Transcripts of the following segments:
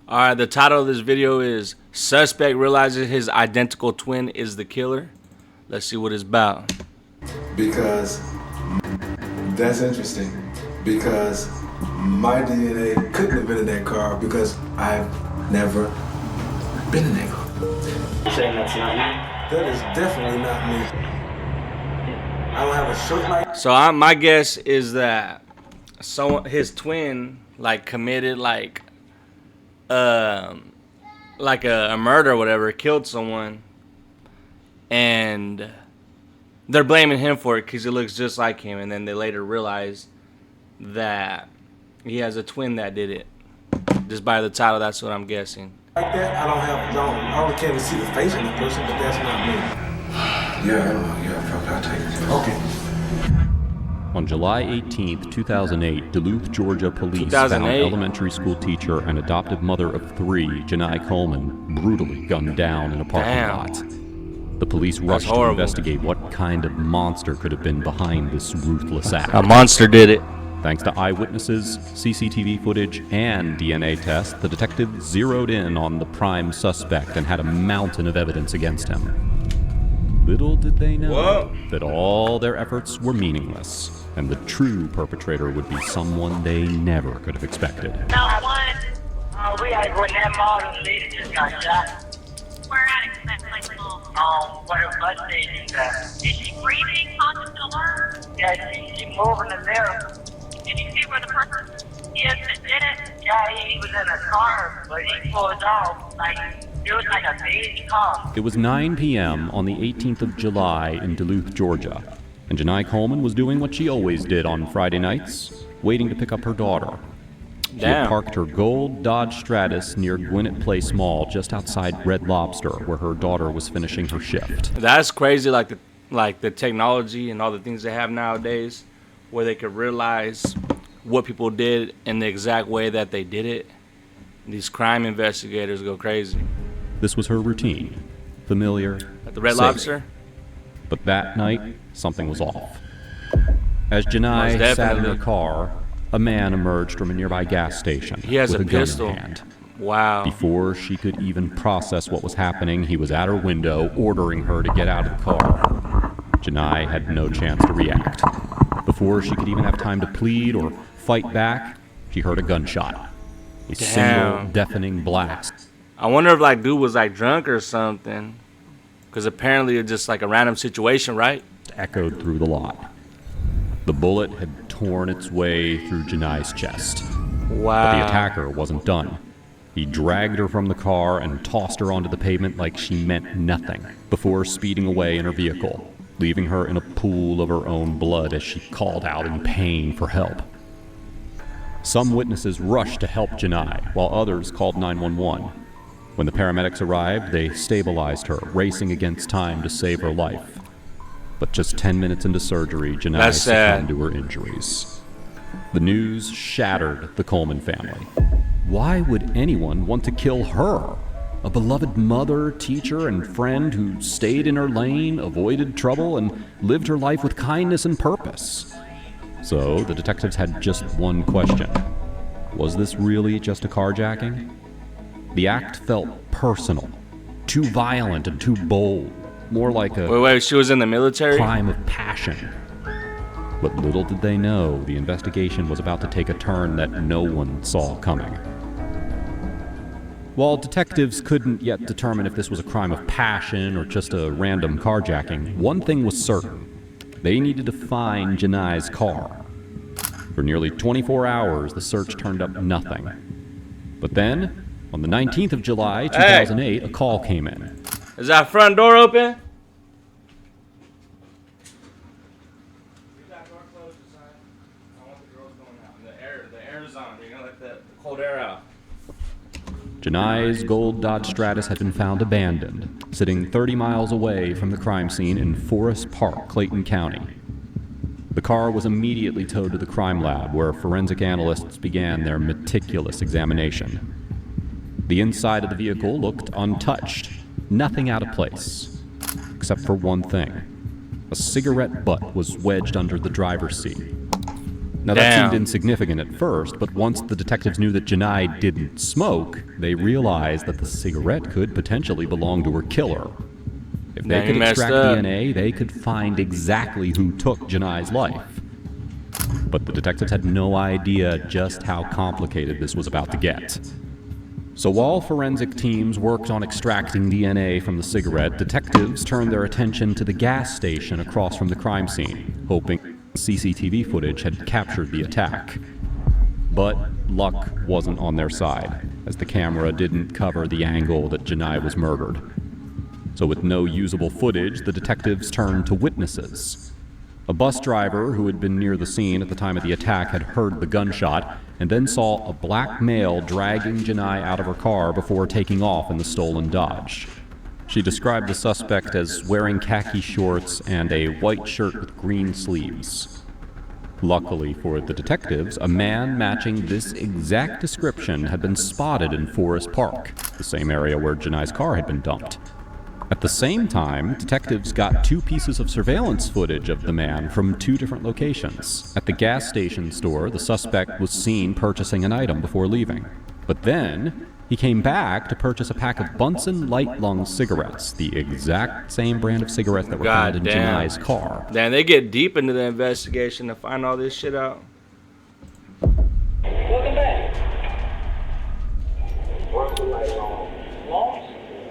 All right, the title of this video is Suspect Realizes His Identical Twin is the Killer. Let's see what it's about. Because that's interesting. Because my DNA couldn't have been in that car because I've never been in that car. You're saying that's not you? That is definitely not me. I don't have a shirt like. So my guess is that his twin committed a murder or whatever, killed someone, and they're blaming him for it because he looks just like him, and then they later realize that he has a twin that did it. Just by the title, that's what I'm guessing. Like that, I only can't even see the face of the person, but that's not me. Yeah, I don't know. Yeah, I'll take it. Okay. On July 18th, 2008, Duluth, Georgia police 2008? found elementary school teacher and adoptive mother of 3, Janai Coleman, brutally gunned down in a parking lot. The police rushed to investigate what kind of monster could have been behind this ruthless act. A monster did it. Thanks to eyewitnesses, CCTV footage, and DNA tests, the detective zeroed in on the prime suspect and had a mountain of evidence against him. Little did they know that all their efforts were meaningless, and the true perpetrator would be someone they never could have expected. Now, we had when that model lady just got shot. Where at exactly? Where her bus station is at. Is she breathing? Conscious and alert? Yeah, she moving in there. Did you see where the person is that did it? Yeah, he was in a car, but he pulled off. It was like a beige car. It was 9 p.m. on the 18th of July in Duluth, Georgia, and Janai Coleman was doing what she always did on Friday nights, waiting to pick up her daughter. She had parked her gold Dodge Stratus near Gwinnett Place Mall just outside Red Lobster, where her daughter was finishing her shift. That's crazy, like the technology and all the things they have nowadays, where they could realize what people did in the exact way that they did it. These crime investigators go crazy. This was her routine, familiar, At the Red safe. Lobster? But that night, something was off. As Janai sat in her car, a man emerged from a nearby gas station He has with a gun pistol. in hand. Wow. Before she could even process what was happening, he was at her window, ordering her to get out of the car. Janai had no chance to react. Before she could even have time to plead or fight back, she heard a gunshot. A single deafening blast. I wonder if dude was drunk or something, because apparently it's just a random situation, right? Echoed through the lot. The bullet had torn its way through Janai's chest. Wow. But the attacker wasn't done. He dragged her from the car and tossed her onto the pavement like she meant nothing, before speeding away in her vehicle, leaving her in a pool of her own blood as she called out in pain for help. Some witnesses rushed to help Janai, while others called 911. When the paramedics arrived, they stabilized her, racing against time to save her life. But just 10 minutes into surgery, Janai succumbed to her injuries. The news shattered the Coleman family. Why would anyone want to kill her? A beloved mother, teacher, and friend who stayed in her lane, avoided trouble, and lived her life with kindness and purpose. So the detectives had just one question. Was this really just a carjacking? The act felt personal, too violent and too bold, more like a Wait, she was in the military? crime of passion. But little did they know, the investigation was about to take a turn that no one saw coming. While detectives couldn't yet determine if this was a crime of passion or just a random carjacking, one thing was certain. They needed to find Janai's car. For nearly 24 hours, the search turned up nothing. But then, on the 19th of July, 2008, a call came in. Is that front door open? The air's on. You're gonna let the cold air out. Janai's gold Dodge Stratus had been found abandoned, sitting 30 miles away from the crime scene in Forest Park, Clayton County. The car was immediately towed to the crime lab, where forensic analysts began their meticulous examination. The inside of the vehicle looked untouched, nothing out of place, except for one thing. A cigarette butt was wedged under the driver's seat. Now that Damn. seemed insignificant at first, but once the detectives knew that Janai didn't smoke, they realized that the cigarette could potentially belong to her killer. If they Damn, he could messed extract up. DNA, they could find exactly who took Janai's life. But the detectives had no idea just how complicated this was about to get. So while forensic teams worked on extracting DNA from the cigarette, detectives turned their attention to the gas station across from the crime scene, hoping CCTV footage had captured the attack. But luck wasn't on their side, as the camera didn't cover the angle that Janai was murdered. So with no usable footage, the detectives turned to witnesses. A bus driver who had been near the scene at the time of the attack had heard the gunshot and then saw a black male dragging Janai out of her car before taking off in the stolen Dodge. She described the suspect as wearing khaki shorts and a white shirt with green sleeves. Luckily for the detectives, a man matching this exact description had been spotted in Forest Park, the same area where Janai's car had been dumped. At the same time, detectives got 2 pieces of surveillance footage of the man from 2 different locations. At the gas station store, the suspect was seen purchasing an item before leaving. But then, he came back to purchase a pack of Bunsen Light Lung cigarettes, the exact same brand of cigarettes that were found in Janai's car. Damn, they get deep into the investigation to find all this shit out. Welcome back.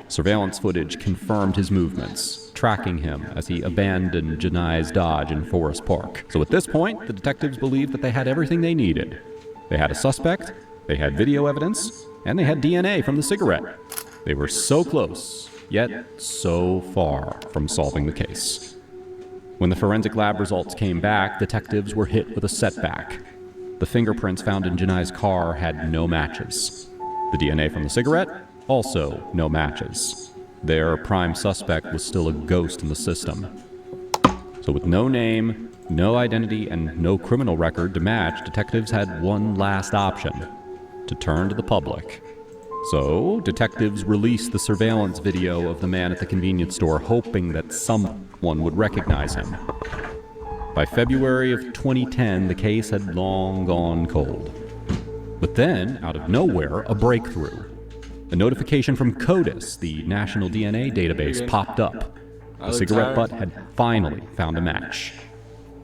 Surveillance footage confirmed his movements, tracking him as he abandoned Janai's Dodge in Forest Park. So at this point, the detectives believed that they had everything they needed. They had a suspect, they had video evidence, and they had DNA from the cigarette. They were so close, yet so far from solving the case. When the forensic lab results came back, detectives were hit with a setback. The fingerprints found in Janai's car had no matches. The DNA from the cigarette? Also no matches. Their prime suspect was still a ghost in the system. So with no name, no identity, and no criminal record to match, detectives had one last option: to turn to the public. So, detectives released the surveillance video of the man at the convenience store, hoping that someone would recognize him. By February of 2010, the case had long gone cold. But then, out of nowhere, a breakthrough. A notification from CODIS, the national DNA database, popped up. The cigarette butt had finally found a match.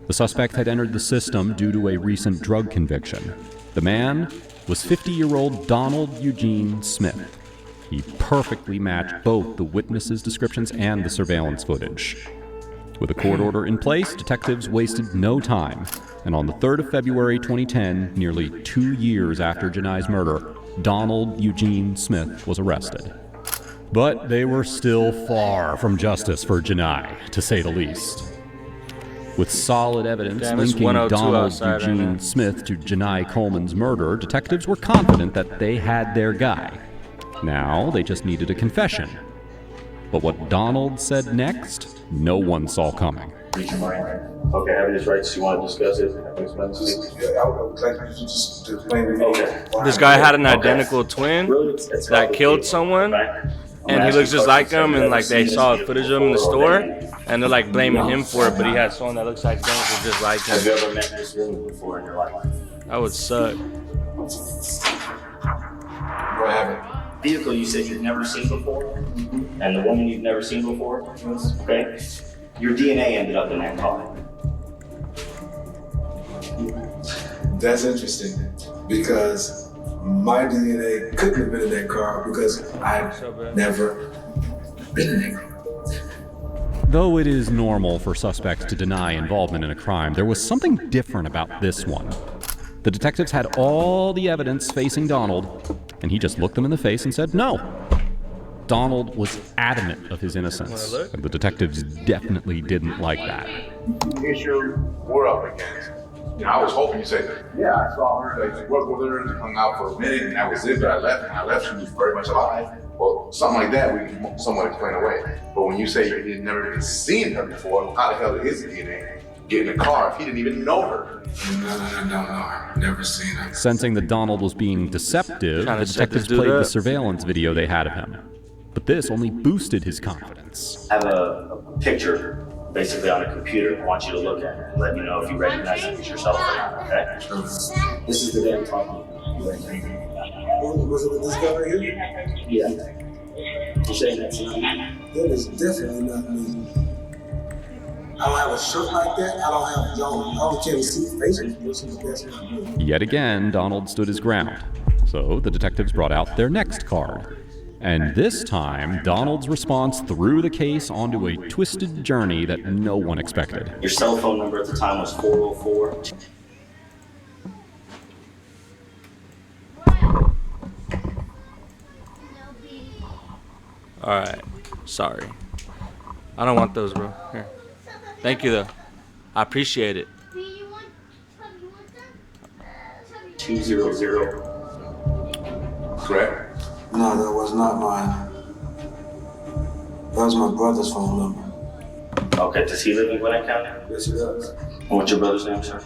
The suspect had entered the system due to a recent drug conviction. The man was 50-year-old Donald Eugene Smith. He perfectly matched both the witnesses' descriptions and the surveillance footage. With a court order in place, detectives wasted no time, and on the 3rd of February 2010, nearly 2 years after Janai's murder, Donald Eugene Smith was arrested. But they were still far from justice for Janai, to say the least. With solid evidence linking Donald Eugene Smith to Janai Coleman's murder, detectives were confident that they had their guy. Now they just needed a confession. But what Donald said next, no one saw coming. Okay, I have this rights. You want to discuss it? Yeah, I would like you to just explain to me. Okay. This guy had an identical twin that killed someone, and he looks just like him, and like they saw footage of him in the store, and they're like blaming him for it, but he had someone that looks like him, just like Have you him. ever met this woman before in your life? That would suck. What happened? Vehicle you said you've never seen before, and the woman you've never seen before, okay? Your DNA ended up in that car. That's interesting because my DNA couldn't have been in that car because I've never been in that car. Though it is normal for suspects to deny involvement in a crime, there was something different about this one. The detectives had all the evidence facing Donald, and he just looked them in the face and said no. Donald was adamant of his innocence, and the detectives definitely didn't like that. Issue we're up against. You know, I was hoping you said that. Yeah, I saw her. Like, worked with her, hung out for a minute, and that was it. But I left, and I left. She was very much alive. Well, something like that we can somewhat explain away. But when you say you've never even seen her before, how the hell did his DNA get in the car if he didn't even know her? No, I've never seen her. Sensing that Donald was being deceptive, Trying the to set detectives this dude played the up. surveillance video they had of him. But this only boosted his confidence. I have a picture basically on a computer. I want you to look at it and let me know if you recognize it as yourself or not, okay? This is the day I'm talking about. Was it with this guy right here? Yeah. You're saying that's not me? That is definitely not me. I don't have a shirt like that. I don't can't see the face of the person, but that's not me. Yet again, Donald stood his ground. So the detectives brought out their next card. And this time, Donald's response threw the case onto a twisted journey that no one expected. Your cell phone number at the time was 404. Alright. Sorry. I don't want those, bro. Here. Thank you, though. I appreciate it. 200. Correct? No, that was not mine. That was my brother's phone number. Okay, does he live in Gwinnett County? Yes, he does. What's your brother's name, sir?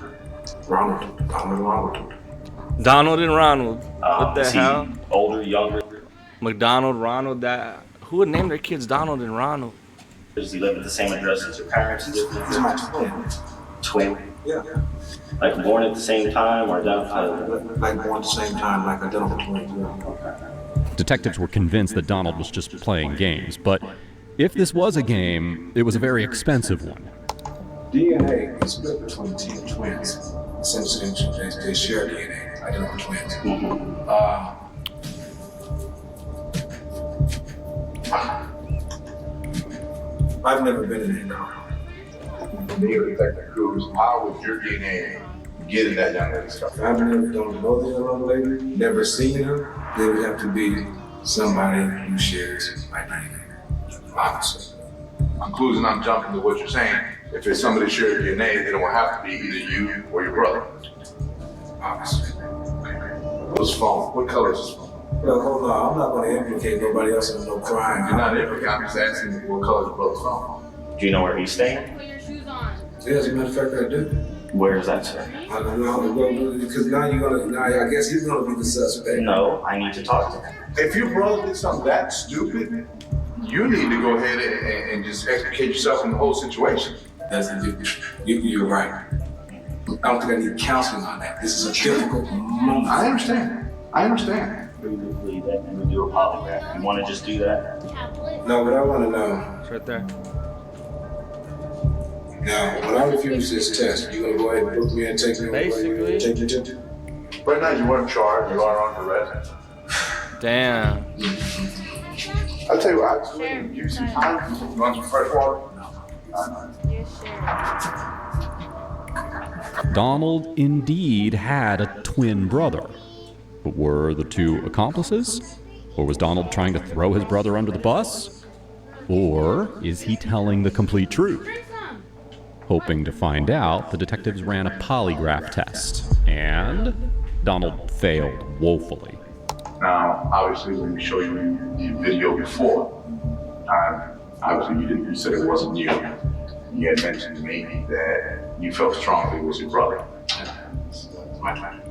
Ronald. Donald and Ronald. What the Is he hell? older, younger? McDonald, Ronald, that. Who would name their kids Donald and Ronald? Does he live at the same address as your parents? He's my twin. Twin? Yeah. Like born at the same time or identified? Like born at the same time, like identical twins. Yeah. Detectives were convinced that Donald was just playing games, but if this was a game, it was a very expensive one. DNA is split between two twins. Essentially, they share DNA, identical twins. I've never been in there. Neil Detective Cruz, how would your DNA get in that young lady's car? I've never don't know the young lady, never seen her. There would have to be somebody who shares my DNA. Obviously. Conclusion I'm jumping to what you're saying. If it's somebody shared DNA, it don't have to be either you or your brother. Obviously. What's phone? What color is this phone? Well, hold on. I'm not going to implicate nobody else in no crime. You're not implicating. I'm just asking what color is your brother's phone. Do you know where he's staying? Put your shoes on. Yeah, as a matter of fact, I do. Where is that, sir? I don't know, because now you're going to, now I guess he's going to be the suspect. No, I need to talk to him. If your brother did something that stupid, you need to go ahead and just extricate yourself from the whole situation. You're right. I don't think I need counseling on that. This is a difficult moment. I understand. We do a polygraph. You want to just do that? No, but I want to know. It's right there. Now, when I refuse this test, you gonna go ahead and book me and take me away? Basically. Take me to? Right now you weren't charged, you are under arrest. Damn. I'll tell you what, I'll give you some time. You want some fresh water? Donald indeed had a twin brother. But were the two accomplices? Or was Donald trying to throw his brother under the bus? Or is he telling the complete truth? Hoping to find out, the detectives ran a polygraph test, and Donald failed woefully. Now, obviously, when we show you the video before, obviously you said it wasn't you. You had mentioned to me that you felt strongly it was your brother. My time.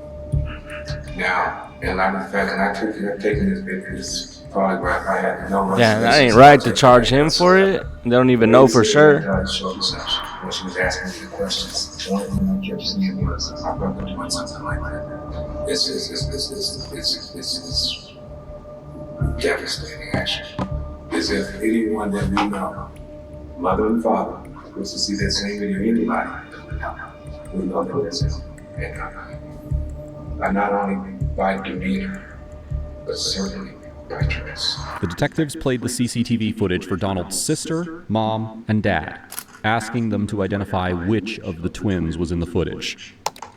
Now, in light of the fact that I've taken this polygraph, I had to know. Yeah, that ain't right to charge him for it. They don't even know for sure. When she was asking me the questions, one thing I kept seeing was my brother doing something like that. It's devastating, actually. As if anyone that we know, mother and father, was to see that same video, anybody would know that it's him. And not only by demeanor, but certainly by dress. The detectives played the CCTV footage for Donald's sister, mom, and dad, asking them to identify which of the twins was in the footage.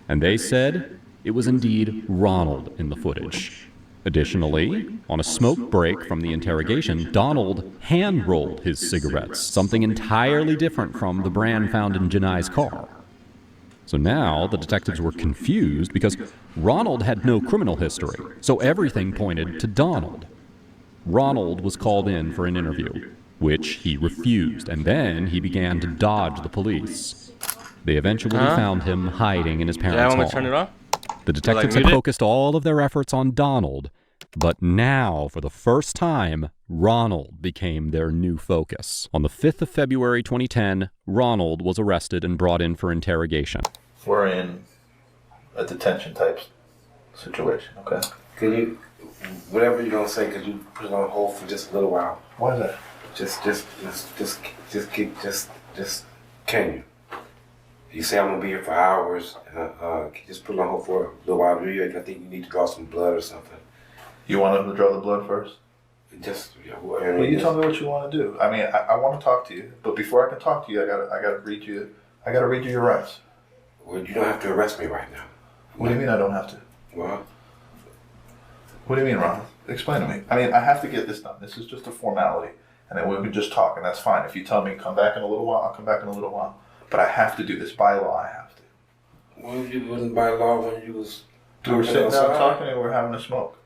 And they said it was indeed Ronald in the footage. Additionally, on a smoke break from the interrogation, Donald hand-rolled his cigarettes, something entirely different from the brand found in Janai's car. So now the detectives were confused because Ronald had no criminal history, so everything pointed to Donald. Ronald was called in for an interview, which he refused, and then he began to dodge the police. They eventually found him hiding in his parents' Yeah, I want hall. me to turn it off? The detectives had focused all of their efforts on Donald, But now, for the first time, Ronald became their new focus. On the 5th of February 2010, Ronald was arrested and brought in for interrogation. We're in a detention type situation, okay? Can you, whatever you're gonna say, could you put it on hold for just a little while? Why is that? Just can you? You say I'm gonna be here for hours. Can you just put it on hold for a little while? I think you need to draw some blood or something. You want him to draw the blood first? Well, you tell me what you want to do. I mean, I want to talk to you, but before I can talk to you, I gotta read you your rights. Well, you don't have to arrest me right now. What do you mean I don't have to? Well, what do you mean, Ron? Explain to me. I mean, I have to get this done. This is just a formality, and then we can just talk, and that's fine. If you tell me come back in a little while, I'll come back in a little while. But I have to do this by law. I have to. Well, you wasn't by law when you was. We were sitting down talking, and we were having a smoke.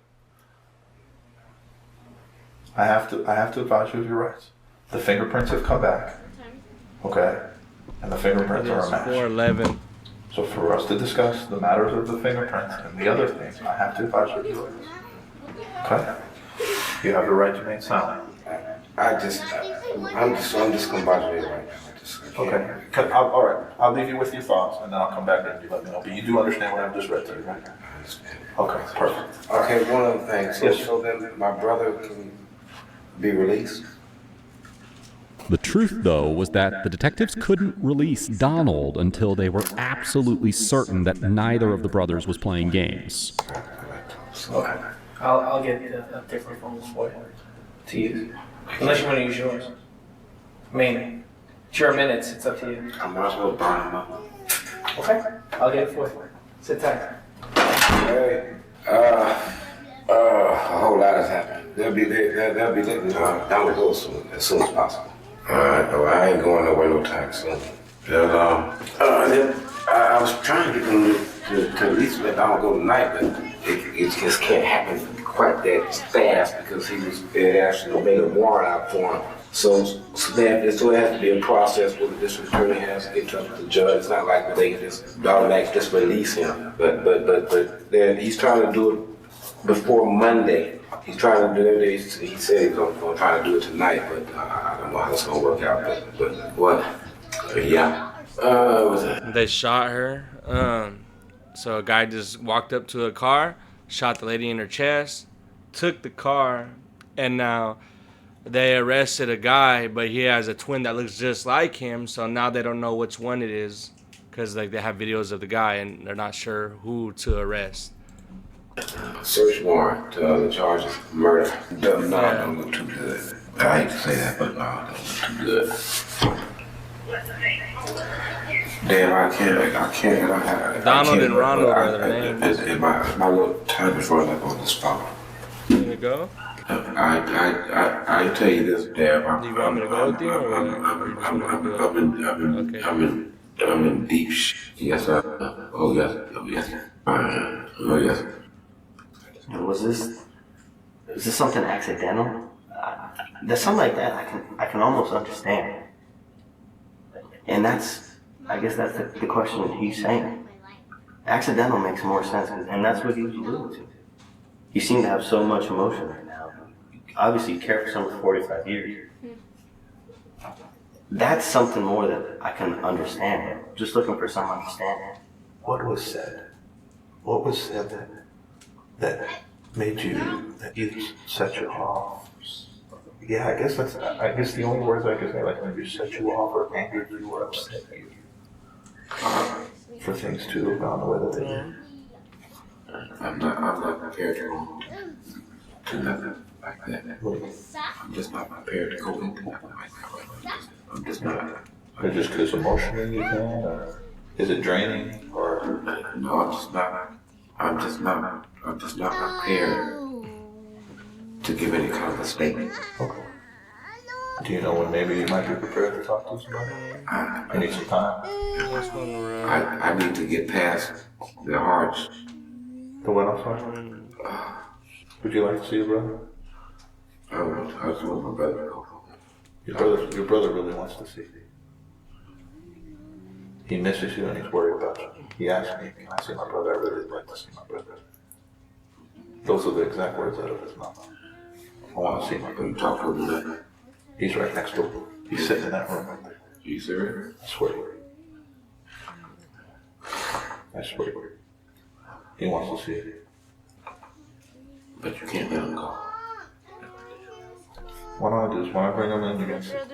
I have to advise you of your rights. The fingerprints have come back. Okay? And the fingerprints are a match. 411. So for us to discuss the matters of the fingerprints and the other things, I have to advise you of your rights. Okay? You have the right to remain silent. I'm just gonna bother you right now. Okay. All right. I'll leave you with your thoughts, and then I'll come back and you let me know. But you do understand what I've just read to you, right? I understand. Okay, perfect. Okay, one other thing. So then my brother can be released? The truth, though, was that the detectives couldn't release Donald until they were absolutely certain that neither of the brothers was playing games. Okay. I'll get a different phone for you to use. Unless you want to use yours. I mean, it's your minutes, it's up to you. I might as well burn him up. Okay, I'll get it for you. Sit tight. Hey, a whole lot has happened. They'll be letting Donald go as soon as possible. Alright, well, I ain't going nowhere no time soon. I was trying to get them to at least let Donald go tonight, but it just can't happen quite that fast because they actually made a warrant out for him. So there has to be a process where the district attorney has to get in touch with the judge. It's not like they can just automatically just release him. But he's trying to do it before Monday. He's trying to do it. He said he's going to try to do it tonight, but I don't know how it's going to work out. But what? Yeah. They shot her. So a guy just walked up to a car, shot the lady in her chest, took the car, and now they arrested a guy, but he has a twin that looks just like him. So now they don't know which one it is, because they have videos of the guy and they're not sure who to arrest. Search warrant. The charge is murder. Don't look too good. I hate to say that, but no, don't look too good. Damn, I can't. Donald and Ronald are their names. My little time is running up on this phone. You gonna go? I tell you this, damn. Do you want me to go with you, or I'm in deep shit. Yes, sir. Oh yes. Oh yes. Was this something accidental? There's something like that I can almost understand. And I guess that's the question that he's saying. Accidental makes more sense, and that's what he was alluding to. You seem to have so much emotion right now. Obviously, you care for someone for 45 years. That's something more that I can understand. Just looking for some understanding. What was said? What was said that made you set you off? Yeah, I guess the only words I could say, like maybe set you off or angered you or upset you. For things to have gone the way that they did. I'm not prepared to nothing like that. I'm just not prepared to go into nothing like that. I'm just not. Is it just because emotionally you can't, or is it draining, or? No, I'm just not prepared to give any kind of a statement. Okay. Do you know when maybe you might be prepared to talk to somebody? I need some time. I need to get past the hearts. The what, I'm sorry? Would you like to see your brother? I just want my brother to go. Your brother really wants to see you. He misses you and he's worried about you. He asked me, can I see my brother? I really would like to see my brother. Those are the exact words out of his mouth. I want to see him. You talk to him today. He's right next door. He's sitting in that room right there. You serious? I swear to you. I swear to you. He wants to see it. But you can't let him go. Why don't I do this? Why don't I bring him in against it?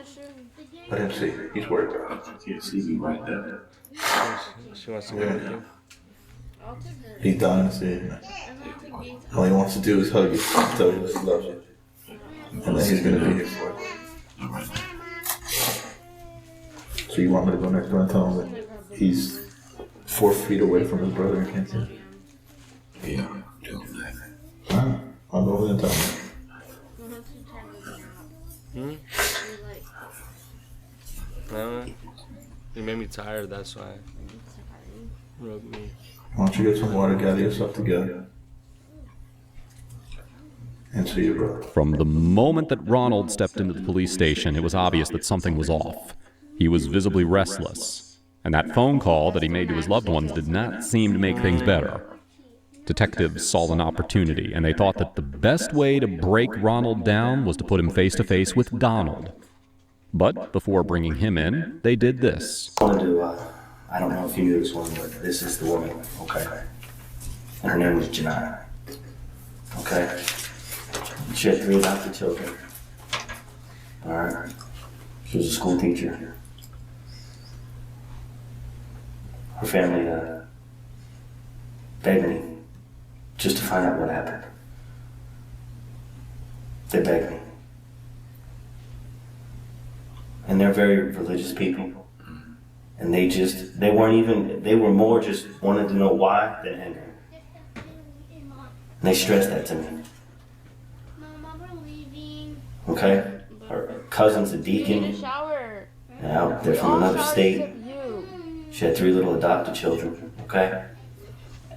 Let him see. He's worried about it. You can't see me right there. She wants to go with you. He's dying to see it. All he wants to do is hug you, tell you that he loves you. And then he's going to be here for it. All right. So you want me to go next door and tell him that he's 4 feet away from his brother and can't see him? Yeah, do that. Alright, I'll go over there and tell him. No, you made me tired, that's why. Rub me. Why don't you get some water, gather yourself together, and see your brother. From the moment that Ronald stepped into the police station, it was obvious that something was off. He was visibly restless, and that phone call that he made to his loved ones did not seem to make things better. Detectives saw an opportunity, and they thought that the best way to break Ronald down was to put him face to face with Donald. But before bringing him in, they did this. I want to do, I don't know if you knew this one, but this is the woman, okay? And her name was Janai, okay? She had 3 adopted children, all right? She was a school teacher. Her family begged me just to find out what happened. They begged me. And they're very religious people. And they were more just wanted to know why than anger. And they stressed that to me. Okay? Her cousin's a deacon. Now they're from another state. She had 3 little adopted children, okay?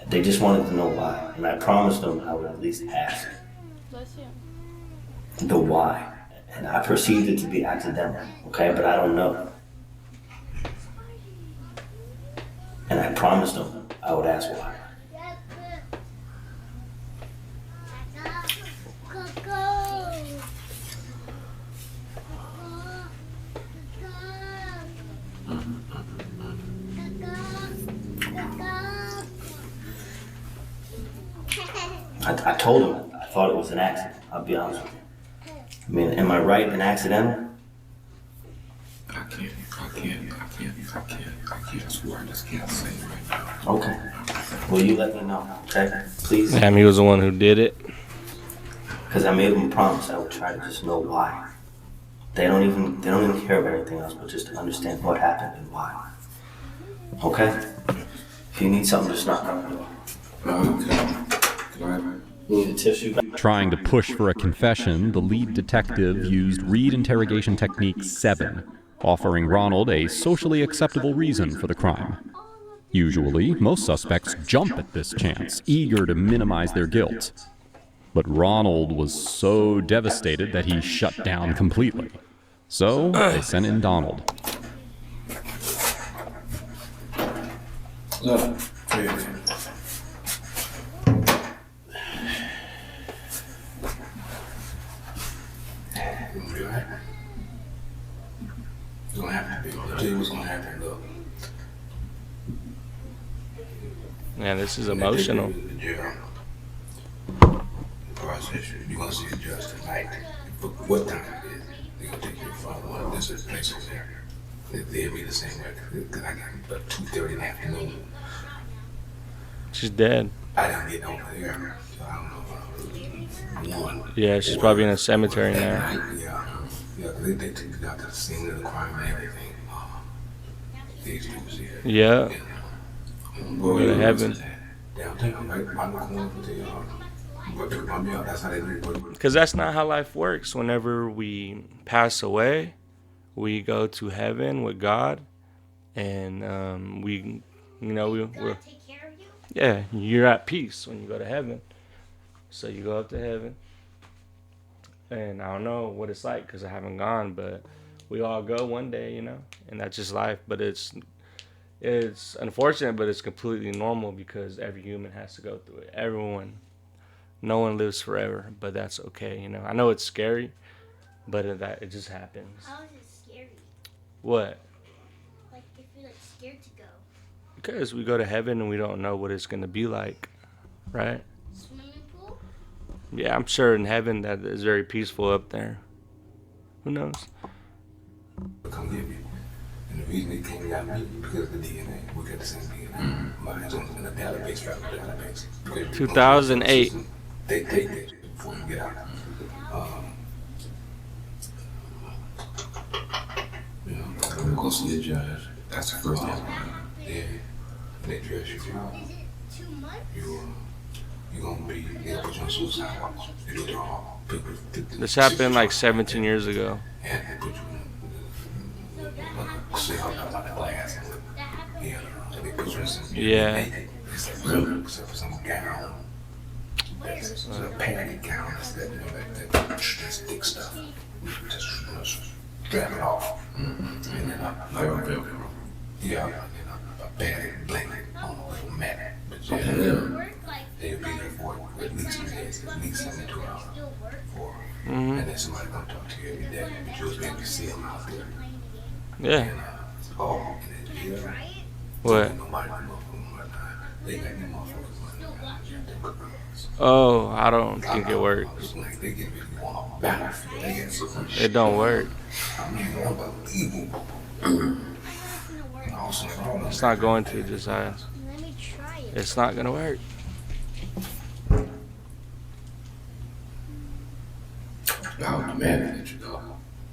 They just wanted to know why. And I promised them I would at least ask the why. And I perceived it to be accidental, okay? But I don't know. And I promised them I would ask why. I told him I thought it was an accident, I'll be honest with you. I mean, am I right and accidental? I can't. I swear, I just can't say it right now. Okay. Will you let me know, okay? Please? Damn, he was the one who did it. Because I made them a promise I would try to just know why. They don't even care about anything else, but just to understand what happened and why. Okay? If you need something, just knock on the door. You need a tissue? Trying to push for a confession, the lead detective used Reed Interrogation Technique 7, offering Ronald a socially acceptable reason for the crime. Usually, most suspects jump at this chance, eager to minimize their guilt. But Ronald was so devastated that he shut down completely. So, they sent in Donald. Look, It's gonna happen. I'll tell you what's gonna happen, though. Man, this is emotional. You're gonna see the judge tonight. But what time it is? They're gonna take you from one. There's a place over there. They'll be the same way. Because I got about 2:30 in the afternoon. She's dead. I didn't get over there. So I don't know. One. Yeah, she's probably in a cemetery now. Yeah, because they took you out to the scene of the crime and everything. These dudes here. Yeah. Go to heaven. Downtown, right? Around the corner with the, that's how they do it. Because that's not how life works. Whenever we pass away, we go to heaven with God, and we're yeah, you're at peace when you go to heaven. So you go up to heaven, and I don't know what it's like because I haven't gone, but we all go one day, and that's just life. But it's unfortunate, but it's completely normal because every human has to go through it. Everyone No one lives forever, but that's okay. You know, I know it's scary, but it just happens. How is it scary? What? Like, if you're like scared to go. Because we go to heaven and we don't know what it's gonna be like, right? Swimming pool? Yeah, I'm sure in heaven that is very peaceful up there. Who knows? Come get me. And the reason they came got me because of the DNA. We got the same DNA. Mine's in the database, federal database. Because 2008. They take that before you get out. You know, go see a judge. That's the first thing. Yeah. They dress you down. Is it 2 months? You're gonna be, they'll put you on suicide watch. They do it all. This happened like 17 years ago. Yeah, they put you in see how about the glass. Yeah, they put you in some. Yeah. It's real, except for some gown. It's a panic gown. It's that, you know, that thick stuff. Just, you know, strap it off. And then yeah, a panic blanket on a little mat. But yeah, they'll be there for at least 3 days, at least 72 hours. And then somebody gonna talk to you every day, but you'll be able to see them out there. Yeah. And, What? nobody they got them motherfuckers. Oh, I don't think it works. Like they give you on a battlefield. They get some It don't work. I mean, unbelievable. It's not going to, Josiah. Let me try it. It's not gonna work. I would demand that you go.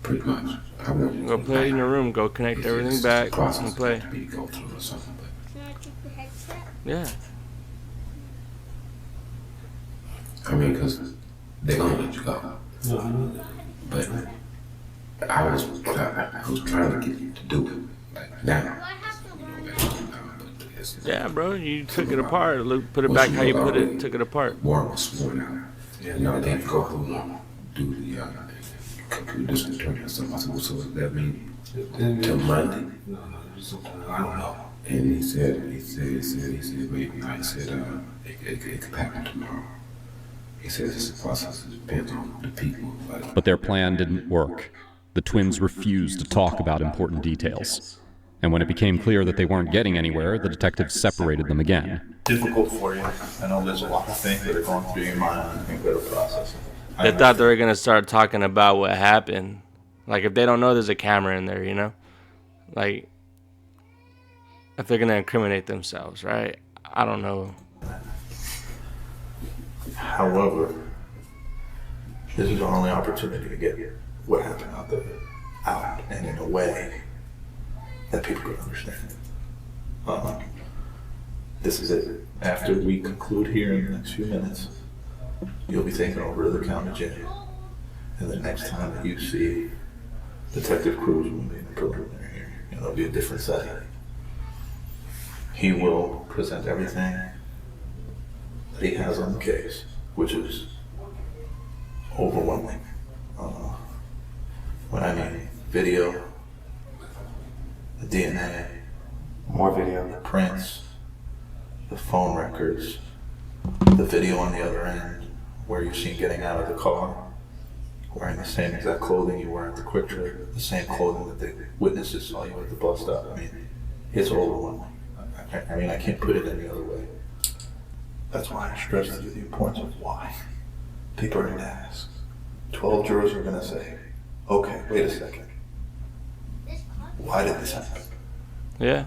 Pretty much. I would Go play it in your room. Go connect everything back and play. to be go through or something, but Can I take the headset? Yeah. I mean, because they're gonna let you go. But I was trying to get you to do it. Like now. Do I have to learn? Yeah, bro. You took it apart. Look, put it back how you put it. Took it apart. Warren was sworn out. You know, they go through do the computer district or something. I said, well, so does that mean till Monday? I don't know. And he said, wait, I said, it could happen tomorrow. He says it's a process. It depends on the people. But their plan didn't work. The twins refused to talk about important details. And when it became clear that they weren't getting anywhere, the detectives separated them again. Difficult for you. I know there's a lot of things that are going through your mind and things that are processing. They thought they were gonna start talking about what happened. Like if they don't know there's a camera in there, you know? Like if they're gonna incriminate themselves, right? I don't know. However, this is our only opportunity to get what happened out there out and in a way that people could understand. This is it. After we conclude here in the next few minutes, you'll be taken over to the county jail. And the next time that you see Detective Cruz will be in the preliminary hearing. And it'll be a different setting. He will present everything that he has on the case, which is overwhelming. When I mean video, the DNA, More video. the prints, the phone records, the video on the other end where you're seen getting out of the car, wearing the same exact clothing you were at the Quick Trip, the same clothing that the witnesses saw you at the bus stop. I mean, it's overwhelming. I mean, I can't put it any other way. That's why I stress to you the importance of why. People are going to ask. 12 jurors are going to say, okay, wait a second. Why did this happen? Yeah.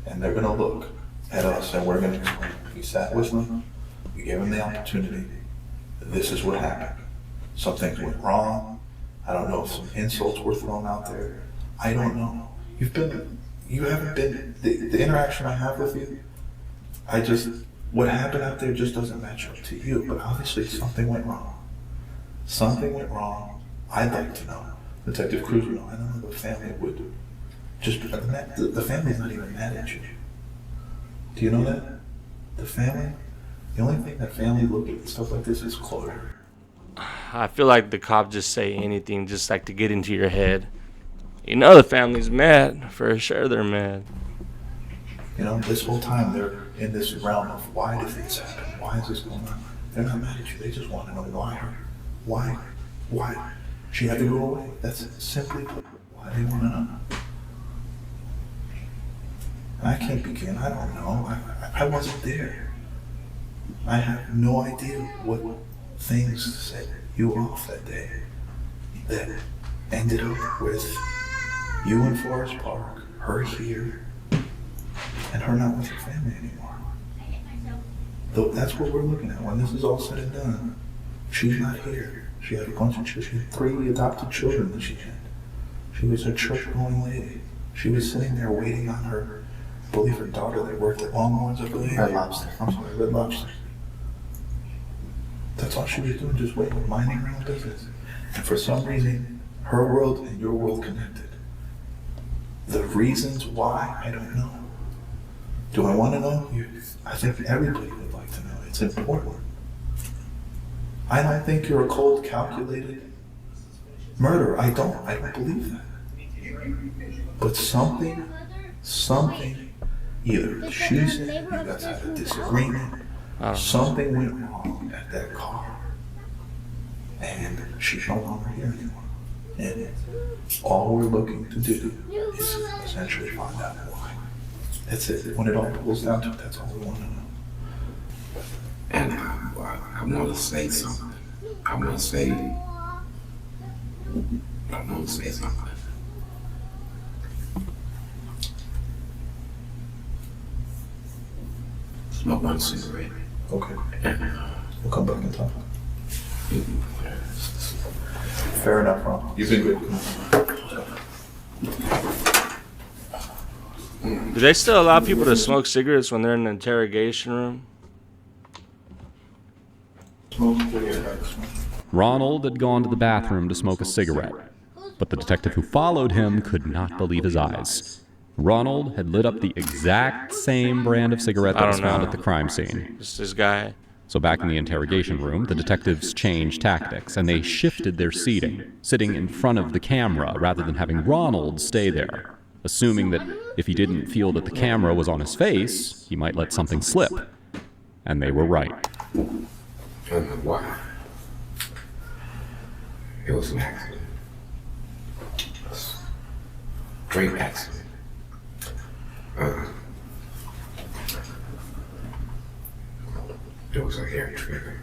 And they're going to look at us and we're going to explain. We sat with them. We gave them the opportunity. This is what happened. Some things went wrong. I don't know if some insults were thrown out there. I don't know. You haven't been, the interaction I have with you, what happened out there just doesn't match up to you. But obviously something went wrong. Something went wrong. I'd like to know. Detective Cruz would know. I don't know the family would do. The family's not even mad at you. Do you know that? The family? The only thing that family look at stuff like this is closure. I feel like the cops just say anything just like to get into your head. You know the family's mad. For sure they're mad. You know, this whole time they're in this realm of why did things happen? Why is this going on? They're not mad at you. They just want to know why she had to go away. That's simply put, why they want to know. And I can't begin. I don't know. I wasn't there. I have no idea what things set you off that day that ended up with you in Forest Park, her here, and her not with her family anymore. Though that's what we're looking at when this is all said and done. She's not here. She had a bunch of children. She had 3 adopted children that she had. She was a church-going lady. She was sitting there waiting on her, I believe her daughter that worked at Longhorns, I believe. Red Lobster. I'm sorry, Red Lobster. That's all she was doing, just waiting, minding her own business. And for some reason, her world and your world connected. The reasons why, I don't know. Do I want to know? I think everybody would like to know. It's important. I don't think you're a cold, calculated murderer. I don't believe that. But something, either she said you guys had a disagreement, something went wrong at that car, and she's no longer here anymore. And all we're looking to do is essentially find out why. That's it. When it all boils down to it, that's all we want to know. And I want to say something. I want to say something. Smoke one cigarette. Okay. We'll come back and talk. Fair enough, Ron. You've been good. Do they still allow people to smoke cigarettes when they're in the interrogation room? Ronald had gone to the bathroom to smoke a cigarette, but the detective who followed him could not believe his eyes. Ronald had lit up the exact same brand of cigarette that was found at the crime scene. This guy. So back in the interrogation room, the detectives changed tactics, and they shifted their seating, sitting in front of the camera rather than having Ronald stay there, assuming that if he didn't feel that the camera was on his face, he might let something slip. And they were right. And why? It was an accident. A straight accident. It was a hair trigger.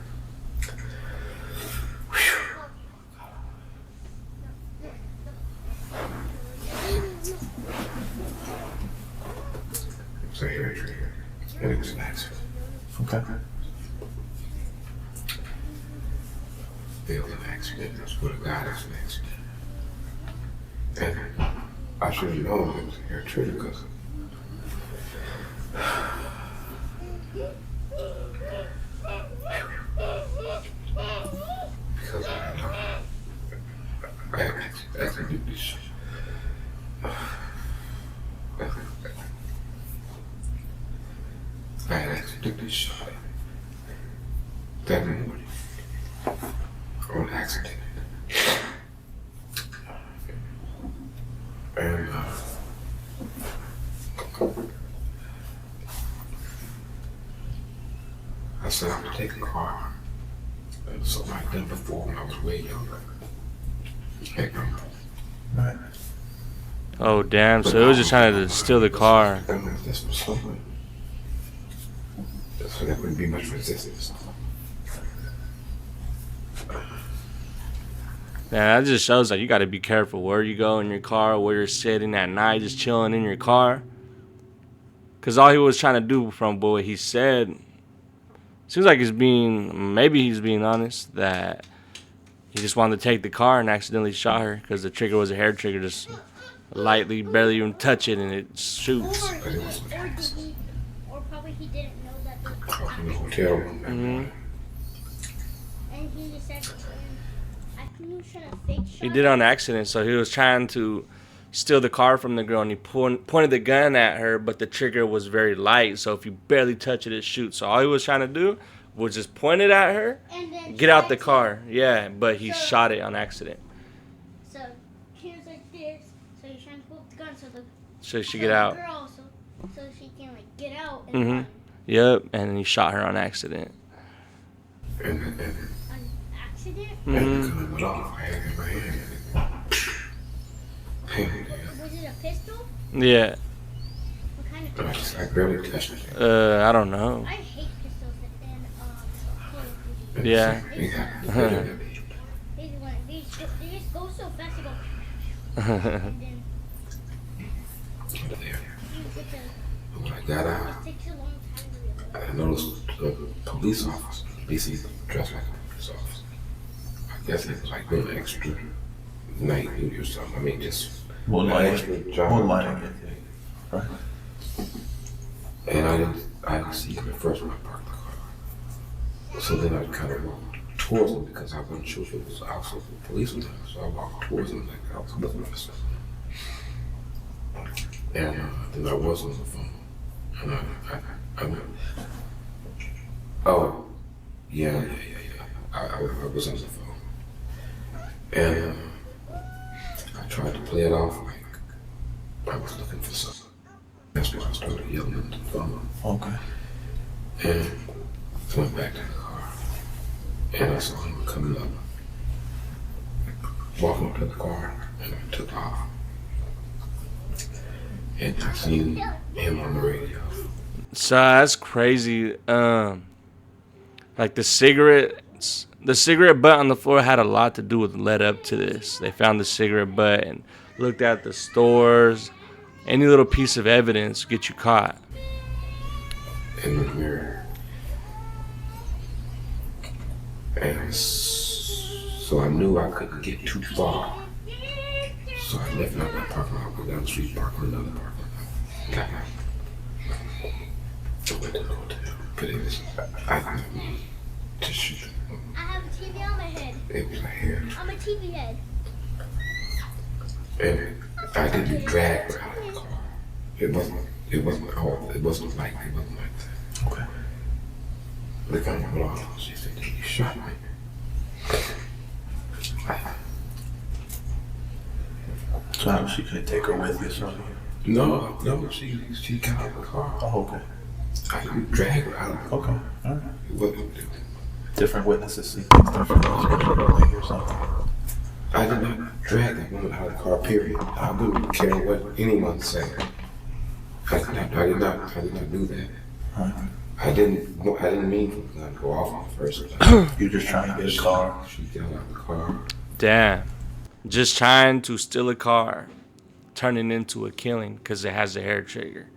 It was a hair trigger. And it was an accident. Okay. It was an accident. I swear to God, it's an accident. And I should have known it was a hair trigger because I accidentally shot. I accidentally shot that morning on accident. And I said I'm gonna take a car. It was something I'd done before when I was way younger. Right. Oh, damn. So it was just trying to steal the car. And if this was someone, so there wouldn't be much resistance. Yeah, that just shows that you got to be careful where you go in your car, where you're sitting at night, just chilling in your car. Because all he was trying to do, from what he said, seems like maybe he's being honest, that he just wanted to take the car and accidentally shot her because the trigger was a hair trigger, just lightly, barely even touch it, and it shoots. But it was Or probably he didn't know that in the hotel room. Mm-hmm. And he just said, I think he was trying to fake shot. He did it on accident, so he was trying to steal the car from the girl, and he pointed the gun at her, but the trigger was very light, so if you barely touch it, it shoots. So all he was trying to do was just point it at her, get out the car. Yeah, but he shot it on accident. So he was like this, so he's trying to pull up the gun So she get out. Girl, so she can like get out and Mm-hmm. run. Yep, and he shot her on accident. And An accident? and it kind of went off. I had it in my hand. And, Was it a pistol? Yeah. What kind of pistol? I barely touched it. I don't know. I hate pistols and Call of Duty. Yeah. They just go so fast. They go. And then you get the. When I got out, It takes a long time to realize. I noticed a police officer, basically dressed like a police officer. I guess he was like doing extra night duty or something. I mean, just One an line. extra job. One line. Right. And I didn't see him at first when I parked the car. So then I kind of walked towards him because I wasn't sure if it was also a policeman. So I walked towards him like I was looking for something. And then I was on the phone. And I went, oh, yeah. I was on the phone. And I tried to play it off like I was looking for something. That's when I started yelling at the phone. Okay. And went back to the car. And I saw him coming up, walking up to the car, and I took off. And I seen him on the radio. So that's crazy. Like the cigarette butt on the floor had a lot to do with led up to this. They found the cigarette butt and looked at the stores. Any little piece of evidence get you caught. In the mirror. And so I knew I couldn't get too far. So I left out my parking lot, went down the street, parked in another parking lot. Got out. I went to the hotel. But it was, I didn't mean to shoot. I have a TV on my head. It was a hair. I'm a TV head. And I didn't drag her out of the car. It wasn't like that. Okay. The gun went off. She said, you shot me. So how she could take her with you, something? No, she got out of the car. Oh, okay. I didn't drag her out of the car. Okay. All right. It wasn't, Different witnesses see things differently or something. I did not drag that woman out of the car, period. I wouldn't care what anyone said. I did not do that. Right. I didn't mean for the gun to go off in the first place. You're just trying to get a car. She got out of the car. Damn. Just trying to steal a car, turning into a killing because it has a hair trigger.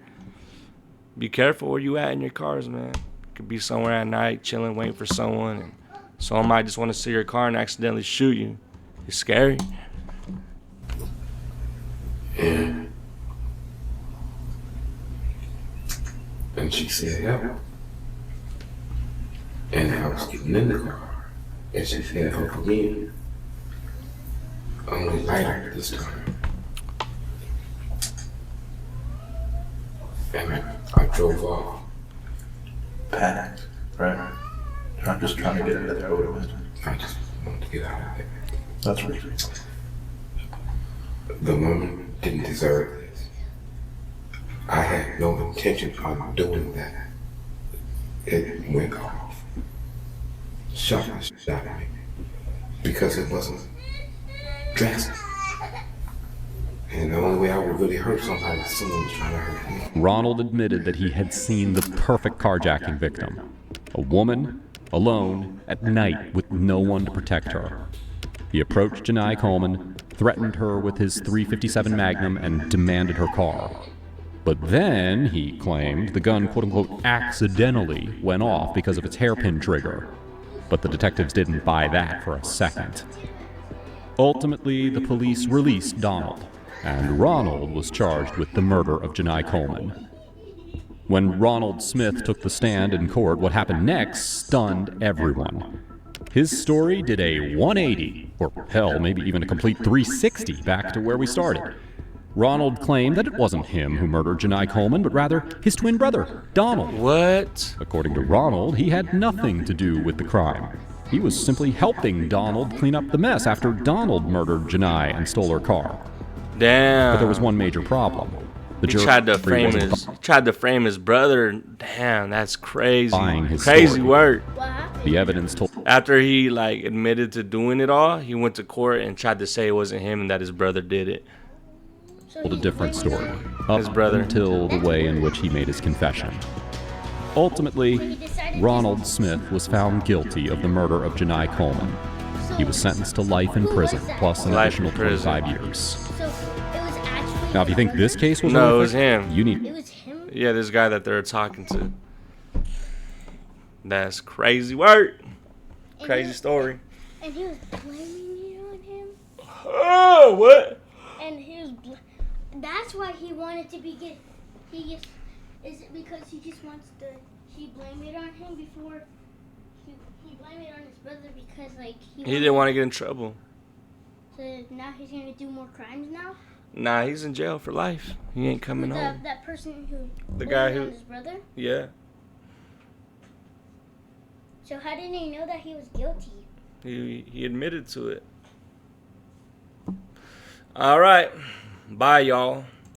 Be careful where you at in your cars, man. Could be somewhere at night, chilling, waiting for someone, and someone might just want to see your car and accidentally shoot you. It's scary. And she said, help. And I was getting in the car. And she said, help again. Only lighter this time. And I drove off. Panicked, right? I'm just trying to get out of there, I would imagine. I just wanted to get out of there. That's right. The woman didn't deserve this. I had no intention on doing that. It went off. Shot at me. Because it wasn't drastic. And the only way I would really hurt somebody is someone was trying to hurt me. Ronald admitted that he had seen the perfect carjacking victim. A woman, alone, at night, with no one to protect her. He approached Janai Coleman, threatened her with his .357 Magnum, and demanded her car. But then, he claimed, the gun quote-unquote accidentally went off because of its hairpin trigger. But the detectives didn't buy that for a second. Ultimately, the police released Donald, and Ronald was charged with the murder of Janai Coleman. When Ronald Smith took the stand in court, what happened next stunned everyone. His story did a 180, or hell, maybe even a complete 360 back to where we started. Ronald claimed that it wasn't him who murdered Janai Coleman, but rather his twin brother, Donald. What? According to Ronald, he had nothing to do with the crime. He was simply helping Donald clean up the mess after Donald murdered Janai and stole her car. Damn. But there was one major problem. He tried to frame his brother. Damn, that's crazy. Buying his crazy story. work. What happened? The evidence told After he like admitted to doing it all, he went to court and tried to say it wasn't him and that his brother did it. So a he's different blaming story, them. up His brother. until the way in which he made his confession. Ultimately, Ronald Smith was found guilty of the murder of Janai Coleman. He was sentenced to life in prison, plus an Life in additional prison. 25 years. So it was actually. Now, if you think this case was No, it horrific, was him. you need It was him. Yeah, this guy that they're talking to. That's crazy work. And Crazy story. And he was blaming it on him. Oh, what? And he was. That's why he wanted to be get. He just. Is it because he just wants to? He blamed it on him before. He blamed it on his brother because like He didn't want to get in trouble. So now he's gonna do more crimes now. Nah, he's in jail for life. He ain't coming home. That person who. The blamed guy it who- on his brother. Yeah, So how didn't he know that he was guilty? he admitted to it. All right, bye, y'all.